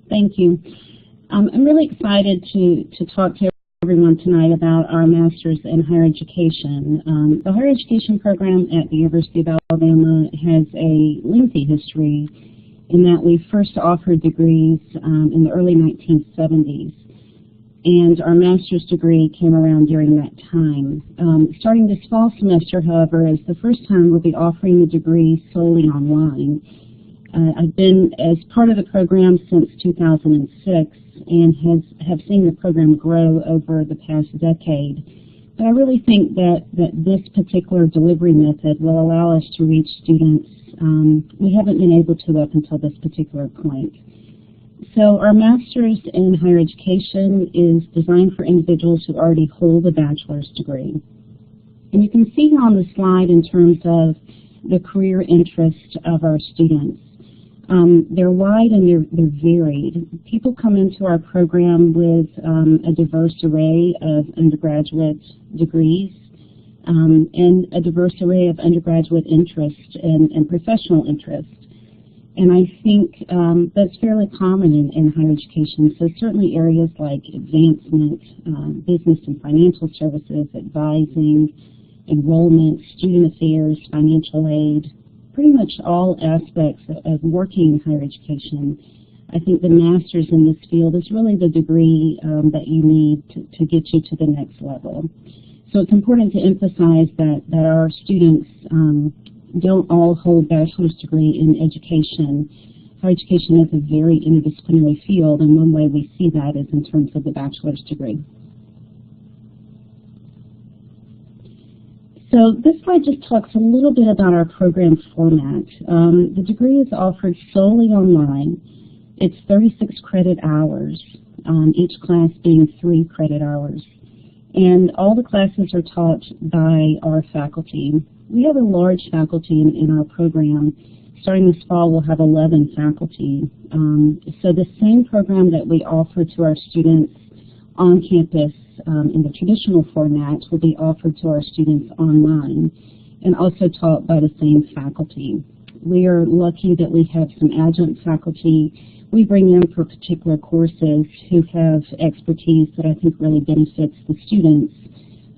Thank you. I'm really excited to talk to everyone tonight about our Master's in Higher Education. The Higher Education program at the University of Alabama has a lengthy history in that we first offered degrees in the early 1970s, and our master's degree came around during that time. Starting this fall semester, however, is the first time we'll be offering the degree solely online. I've been as part of the program since 2006 and have seen the program grow over the past decade. But I really think that this particular delivery method will allow us to reach students we haven't been able to up until this particular point. So our Master's in Higher Education is designed for individuals who already hold a bachelor's degree. And you can see here on the slide in terms of the career interests of our students. They're wide and they're varied. People come into our program with a diverse array of undergraduate degrees and a diverse array of undergraduate interest and professional interest. And I think that's fairly common in higher education. So certainly areas like advancement, business and financial services, advising, enrollment, student affairs, financial aid, pretty much all aspects of working in higher education. I think the master's in this field is really the degree that you need to get you to the next level. So it's important to emphasize that our students don't all hold bachelor's degree in education. Higher education is a very interdisciplinary field, and one way we see that is in terms of the bachelor's degree. So this slide just talks a little bit about our program format. The degree is offered solely online. It's 36 credit hours, each class being 3 credit hours. And all the classes are taught by our faculty. We have a large faculty in our program. Starting this fall, we'll have 11 faculty. So the same program that we offer to our students on campus in the traditional format will be offered to our students online and also taught by the same faculty. We are lucky that we have some adjunct faculty. We bring in for particular courses who have expertise that I think really benefits the students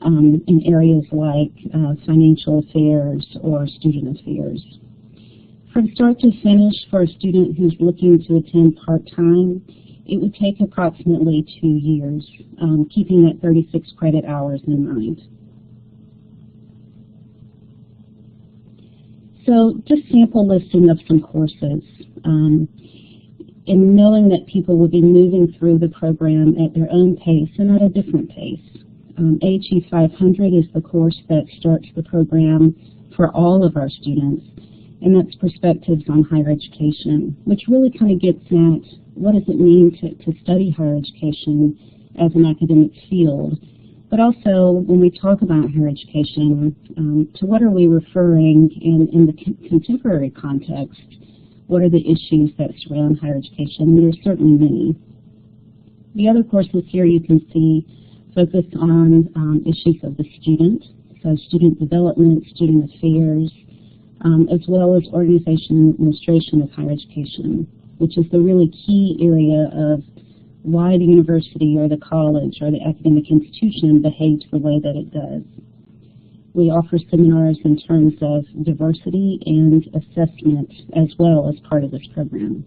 in areas like financial affairs or student affairs. From start to finish, for a student who's looking to attend part-time, it would take approximately 2 years, keeping that 36 credit hours in mind. So just sample listing of some courses. And knowing that people will be moving through the program at their own pace and at a different pace. AHE 500 is the course that starts the program for all of our students, and that's Perspectives on Higher Education, which really kind of gets at what does it mean to study higher education as an academic field, but also when we talk about higher education, to what are we referring in the contemporary context? What are the issues that surround higher education? There are certainly many. The other courses here you can see focus on issues of the student, so student development, student affairs, as well as organization and administration of higher education, which is the really key area of why the university or the college or the academic institution behaves the way that it does. We offer seminars in terms of diversity and assessment as well as part of this program.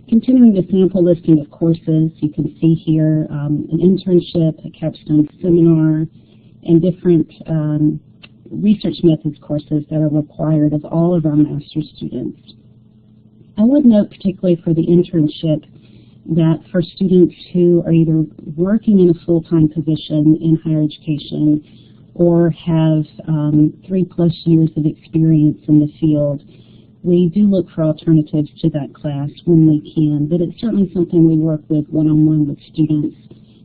Continuing the sample listing of courses, you can see here an internship, a capstone seminar, and different research methods courses that are required of all of our master's students. I would note particularly for the internship that for students who are either working in a full-time position in higher education or have 3+ years of experience in the field, we do look for alternatives to that class when we can, but it's certainly something we work with one-on-one with students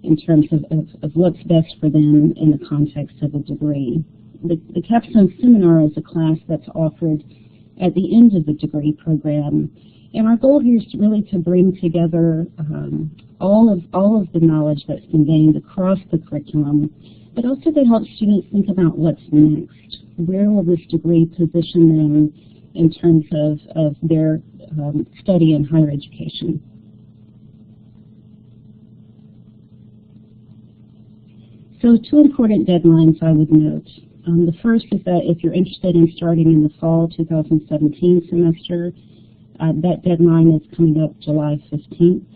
in terms of what's best for them in the context of a degree. The capstone seminar is a class that's offered at the end of the degree program, and our goal here is really to bring together all of the knowledge that's been gained across the curriculum, but also to help students think about what's next. Where will this degree position them in terms of their study in higher education. So two important deadlines I would note. The first is that if you're interested in starting in the fall 2017 semester, that deadline is coming up July 15th.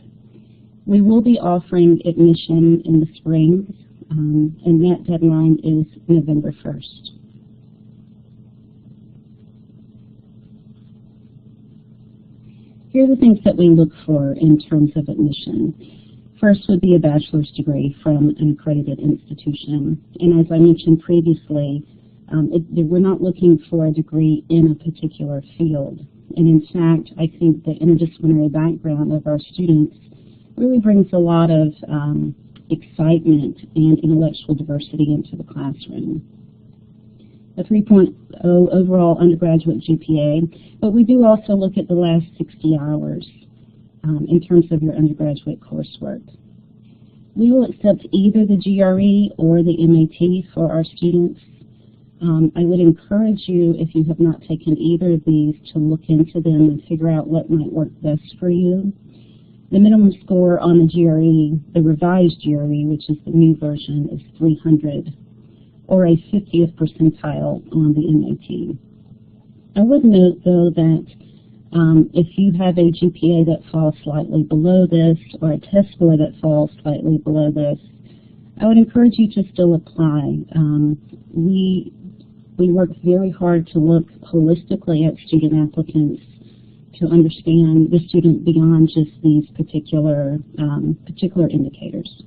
We will be offering admission in the spring, and that deadline is November 1st. Here are the things that we look for in terms of admission. First would be a bachelor's degree from an accredited institution. And as I mentioned previously, we're not looking for a degree in a particular field. And in fact, I think the interdisciplinary background of our students really brings a lot of excitement and intellectual diversity into the classroom. A 3.0 overall undergraduate GPA, but we do also look at the last 60 hours in terms of your undergraduate coursework. We will accept either the GRE or the MAT for our students. I would encourage you, if you have not taken either of these, to look into them and figure out what might work best for you. The minimum score on the GRE, the revised GRE, which is the new version, is 300, or a 50th percentile on the MAT. I would note, though, that if you have a GPA that falls slightly below this, or a test score that falls slightly below this, I would encourage you to still apply. We work very hard to look holistically at student applicants to understand the student beyond just these particular indicators.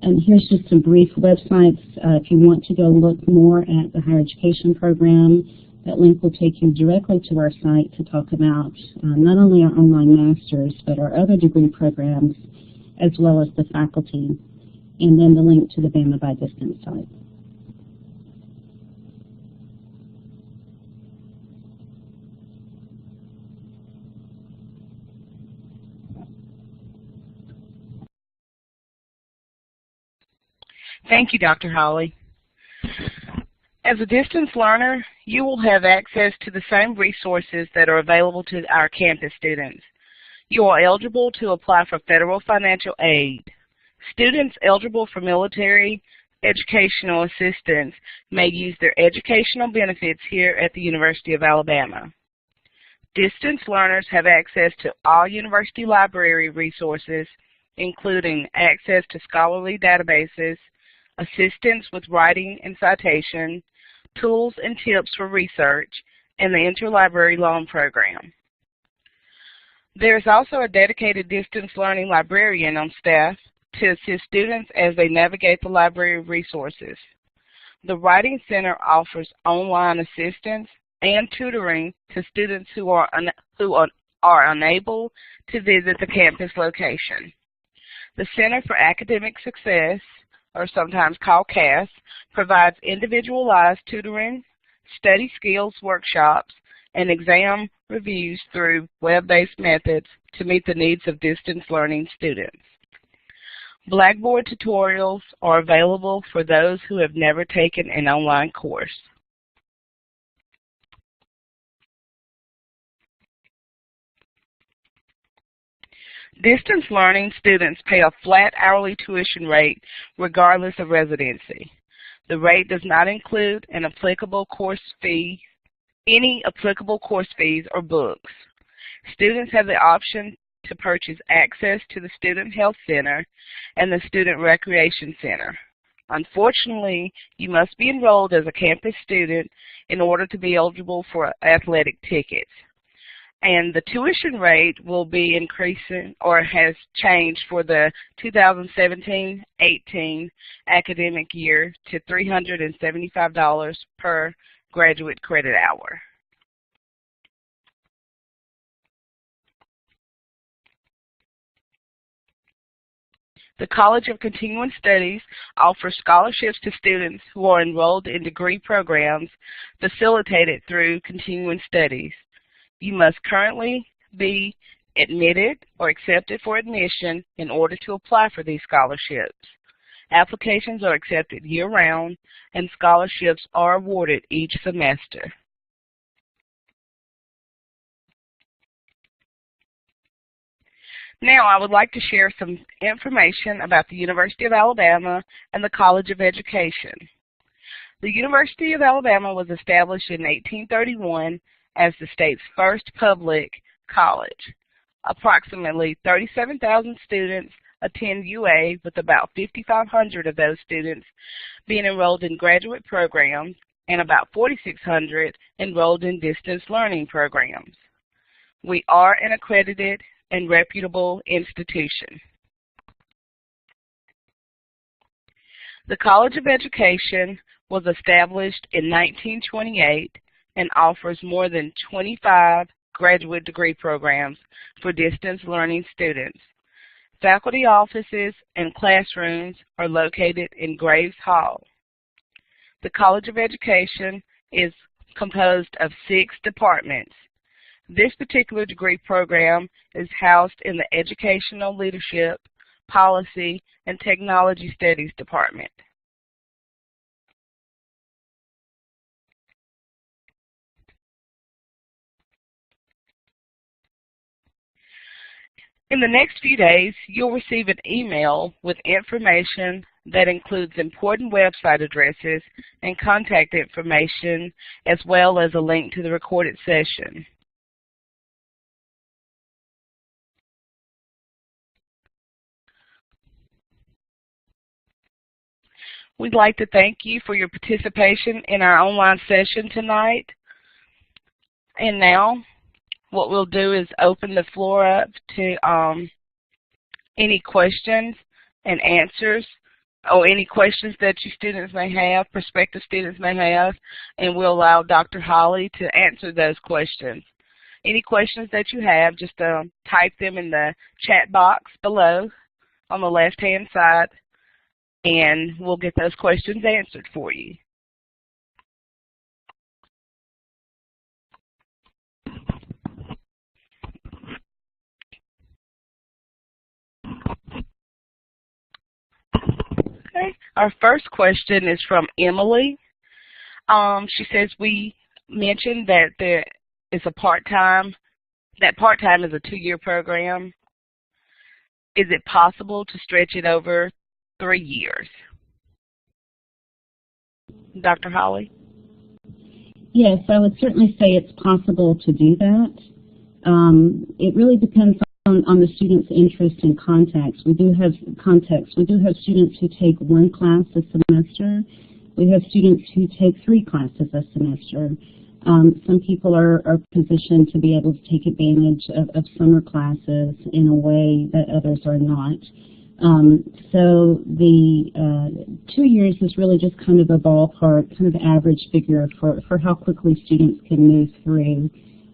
And here's just some brief websites. If you want to go look more at the higher education program, that link will take you directly to our site to talk about not only our online masters, but our other degree programs, as well as the faculty, and then the link to the BamaByDistance site. Thank you, Dr. Holley. As a distance learner, you will have access to the same resources that are available to our campus students. You are eligible to apply for federal financial aid. Students eligible for military educational assistance may use their educational benefits here at the University of Alabama. Distance learners have access to all university library resources, including access to scholarly databases, assistance with writing and citation, tools and tips for research, and the interlibrary loan program. There is also a dedicated distance learning librarian on staff to assist students as they navigate the library resources. The Writing Center offers online assistance and tutoring to students who are unable to visit the campus location. The Center for Academic Success, or sometimes called CAS, provides individualized tutoring, study skills workshops, and exam reviews through web-based methods to meet the needs of distance learning students. Blackboard tutorials are available for those who have never taken an online course. Distance learning students pay a flat hourly tuition rate regardless of residency. The rate does not include any applicable course fees or books. Students have the option to purchase access to the Student Health Center and the Student Recreation Center. Unfortunately, you must be enrolled as a campus student in order to be eligible for athletic tickets. And the tuition rate will be increasing, or has changed, for the 2017-18 academic year to $375 per graduate credit hour. The College of Continuing Studies offers scholarships to students who are enrolled in degree programs facilitated through continuing studies. You must currently be admitted or accepted for admission in order to apply for these scholarships. Applications are accepted year-round, and scholarships are awarded each semester. Now, I would like to share some information about the University of Alabama and the College of Education. The University of Alabama was established in 1831 as the state's first public college. Approximately 37,000 students attend UA, with about 5,500 of those students being enrolled in graduate programs and about 4,600 enrolled in distance learning programs. We are an accredited and reputable institution. The College of Education was established in 1928 and offers more than 25 graduate degree programs for distance learning students. Faculty offices and classrooms are located in Graves Hall. The College of Education is composed of 6 departments. This particular degree program is housed in the Educational Leadership, Policy, and Technology Studies Department. In the next few days, you'll receive an email with information that includes important website addresses and contact information, as well as a link to the recorded session. We'd like to thank you for your participation in our online session tonight. And now, what we'll do is open the floor up to any questions and answers, or any questions that you students may have, prospective students may have, and we'll allow Dr. Holley to answer those questions. Any questions that you have, just type them in the chat box below on the left-hand side, and we'll get those questions answered for you. Okay. Our first question is from Emily. She says, we mentioned that there is a part-time, that part-time is a 2-year program. Is it possible to stretch it over 3 years? Dr. Holley? Yes, I would certainly say it's possible to do that. It really depends on the student's interest and context. We do have students who take 1 class a semester. We have students who take 3 classes a semester. Some people are positioned to be able to take advantage of summer classes in a way that others are not. So the 2 years is really just kind of a ballpark, kind of average figure for how quickly students can move through,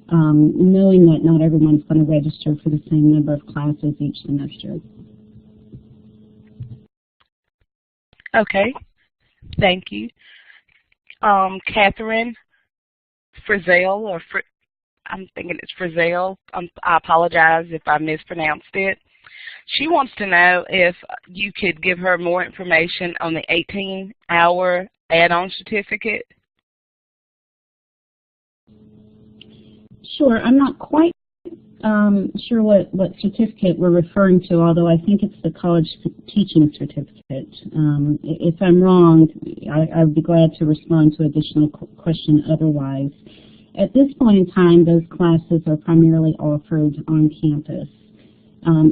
knowing that not everyone's going to register for the same number of classes each semester. Okay, thank you. Catherine Frizzell, or I'm thinking it's Frizzell. I apologize if I mispronounced it. She wants to know if you could give her more information on the 18-hour add-on certificate. Sure. I'm not quite sure what certificate we're referring to, although I think it's the college teaching certificate. If I'm wrong, I'd be glad to respond to additional question otherwise. At this point in time, those classes are primarily offered on campus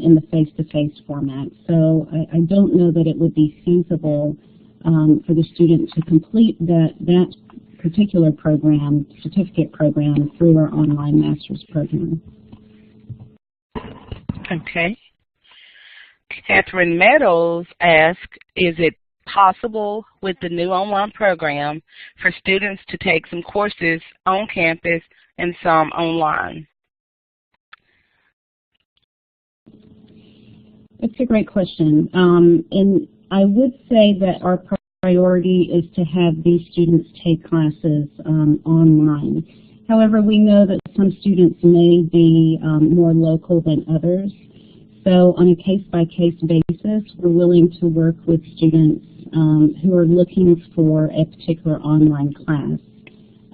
in the face-to-face format. So I don't know that it would be feasible for the student to complete that particular program, certificate program, through our online master's program. Okay. Catherine Meadows asks, is it possible with the new online program for students to take some courses on campus and some online? That's a great question. And I would say that our priority is to have these students take classes online. However, we know that some students may be more local than others. So on a case-by-case basis, we're willing to work with students who are looking for a particular online class,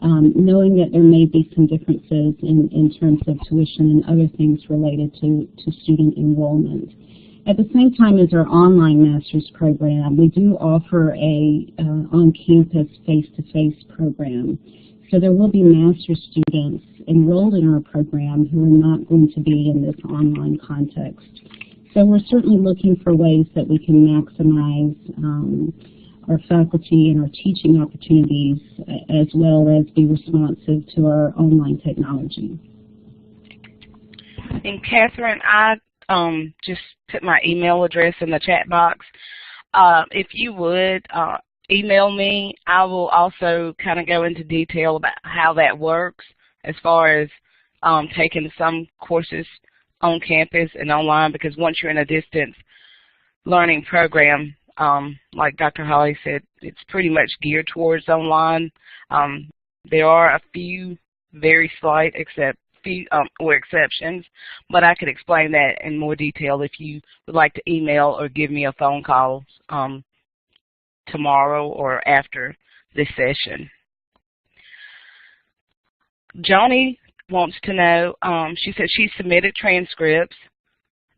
knowing that there may be some differences in terms of tuition and other things related to student enrollment. At the same time as our online master's program, we do offer a on-campus face-to-face program. So there will be master's students enrolled in our program who are not going to be in this online context. So we're certainly looking for ways that we can maximize our faculty and our teaching opportunities, as well as be responsive to our online technology. And Catherine, I just put my email address in the chat box. If you would email me, I will also kind of go into detail about how that works as far as taking some courses on campus and online, because once you're in a distance learning program, like Dr. Holley said, it's pretty much geared towards online. There are a few very slight exceptions, but I could explain that in more detail if you would like to email or give me a phone call tomorrow or after this session. Johnny wants to know, she said she submitted transcripts,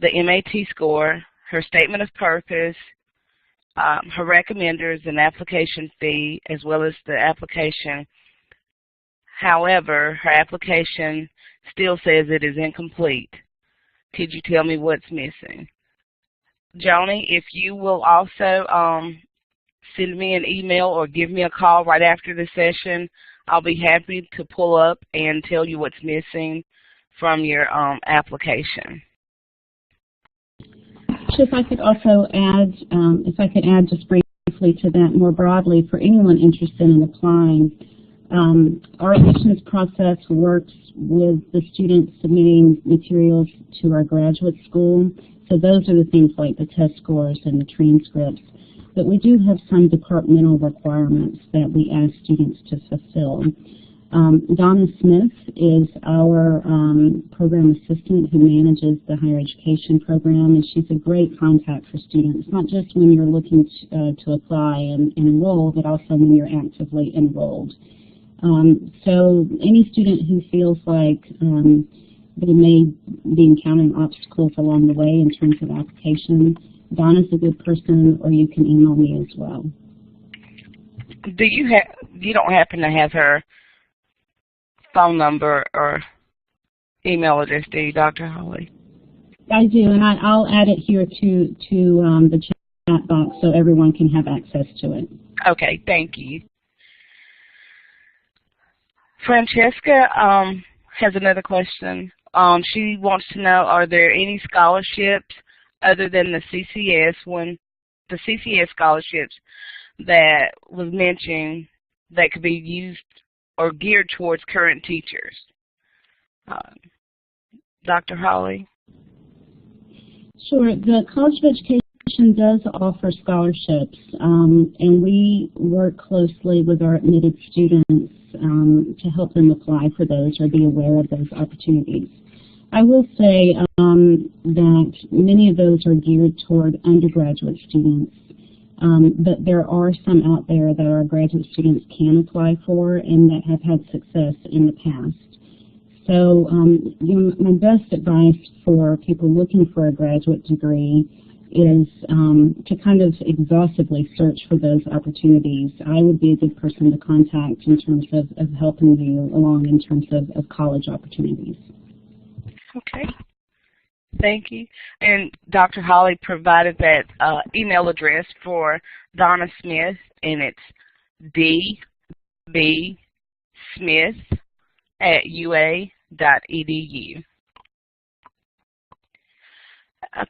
the MAT score, her statement of purpose, her recommenders and application fee, as well as the application. However, her application still says it is incomplete. Could you tell me what's missing? Johnny, if you will also send me an email or give me a call right after the session, I'll be happy to pull up and tell you what's missing from your application. So if I could also add, just briefly to that more broadly, for anyone interested in applying, our admissions process works with the students submitting materials to our graduate school. So those are the things like the test scores and the transcripts. But we do have some departmental requirements that we ask students to fulfill. Donna Smith is our program assistant who manages the higher education program, and she's a great contact for students, not just when you're looking to apply and enroll, but also when you're actively enrolled. So any student who feels like they may be encountering obstacles along the way in terms of application, Donna's a good person, or you can email me as well. Do you don't happen to have her phone number or email address, do you, Dr. Holley? I do, and I'll add it here to the chat box so everyone can have access to it. Okay, thank you. Francesca has another question. She wants to know, are there any scholarships other than the CCS scholarships that was mentioned that could be used or geared towards current teachers? Dr. Holley? Sure. The College of Education does offer scholarships, and we work closely with our admitted students to help them apply for those or be aware of those opportunities. I will say that many of those are geared toward undergraduate students, but there are some out there that our graduate students can apply for and that have had success in the past. So my best advice for people looking for a graduate degree is to kind of exhaustively search for those opportunities. I would be a good person to contact in terms of helping you along in terms of college opportunities. Okay. Thank you. And Dr. Holley provided that email address for Donna Smith, and it's dbsmith@ua.edu.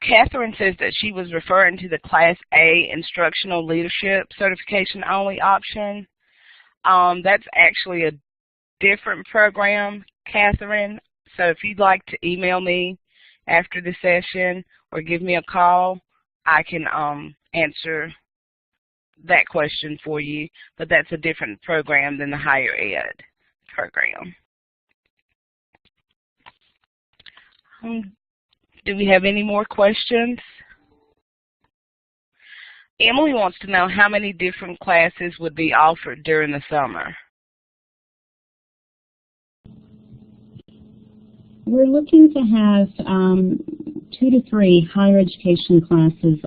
Catherine says that she was referring to the Class A Instructional Leadership Certification Only option. That's actually a different program, Catherine. So if you'd like to email me after the session or give me a call, I can answer that question for you. But that's a different program than the higher ed program. Do we have any more questions? Emily wants to know how many different classes would be offered during the summer. We're looking to have 2 to 3 higher education classes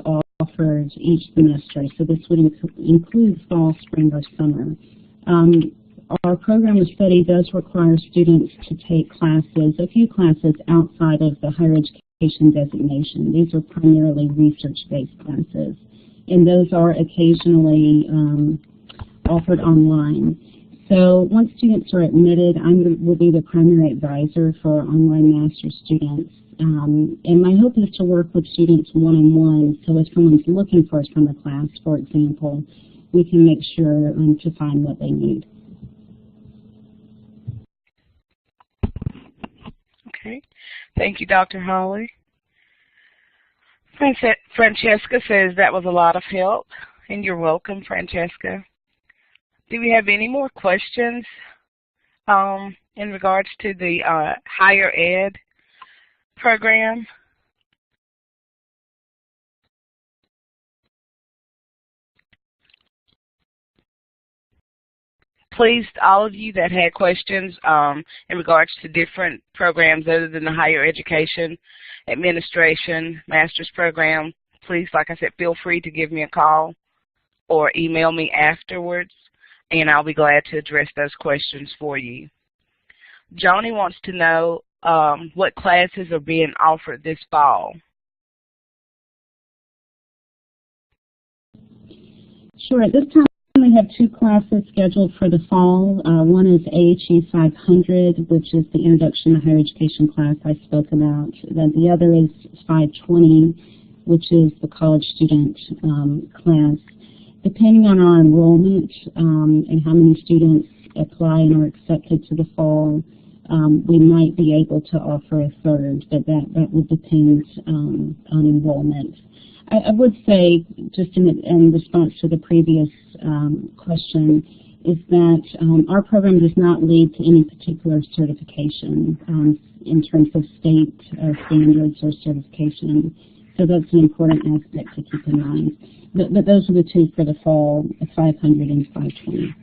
offered each semester, so this would include fall, spring, or summer. Our program of study does require students to take classes, a few classes outside of the higher education designation. These are primarily research-based classes, and those are occasionally offered online. So once students are admitted, I will be the primary advisor for online master's students. And my hope is to work with students one-on-one, so if someone's looking for a summer class, for example, we can make sure to find what they need. Okay. Thank you, Dr. Holley. Francesca says that was a lot of help, and you're welcome, Francesca. Do we have any more questions in regards to the higher ed program? Please, all of you that had questions in regards to different programs other than the higher education administration master's program, please, like I said, feel free to give me a call or email me afterwards, and I'll be glad to address those questions for you. Joni wants to know what classes are being offered this fall. Sure. At this time, we have 2 classes scheduled for the fall. One is AHE 500, which is the Introduction to Higher Education class I spoke about. Then the other is 520, which is the college student class. Depending on our enrollment and how many students apply and are accepted to the fall, we might be able to offer a third, but that would depend on enrollment. I would say, just in response to the previous question, is that our program does not lead to any particular certification in terms of state standards or certification. So that's an important aspect to keep in mind. But those are the 2 for the fall, 500 and 520.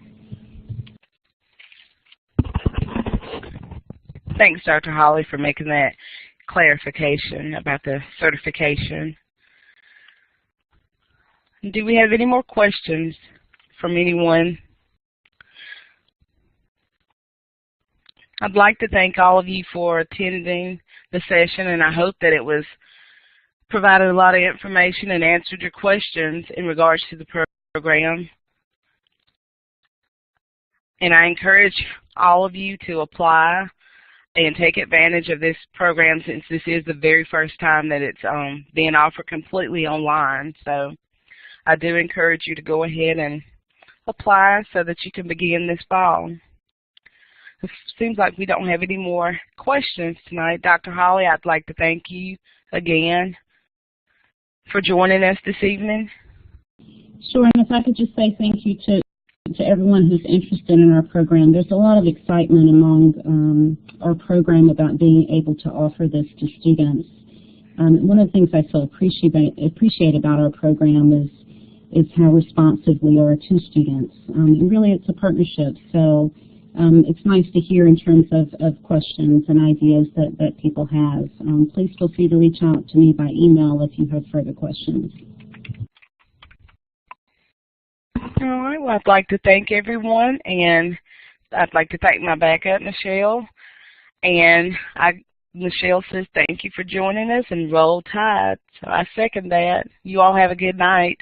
Thanks, Dr. Holley, for making that clarification about the certification. Do we have any more questions from anyone? I'd like to thank all of you for attending the session, and I hope that it was provided a lot of information and answered your questions in regards to the program. And I encourage all of you to apply and take advantage of this program, since this is the very first time that it's being offered completely online. So I do encourage you to go ahead and apply so that you can begin this fall. It seems like we don't have any more questions tonight. Dr. Holley, I'd like to thank you again for joining us this evening. Sure, and if I could just say thank you to everyone who's interested in our program. There's a lot of excitement among our program about being able to offer this to students. One of the things I so appreciate about our program is how responsive we are to students. And really, it's a partnership, so it's nice to hear in terms of questions and ideas that people have. Please feel free to reach out to me by email if you have further questions. All right, well, I'd like to thank everyone, and I'd like to thank my backup, Michelle. And Michelle says thank you for joining us, and roll tide. So I second that. You all have a good night.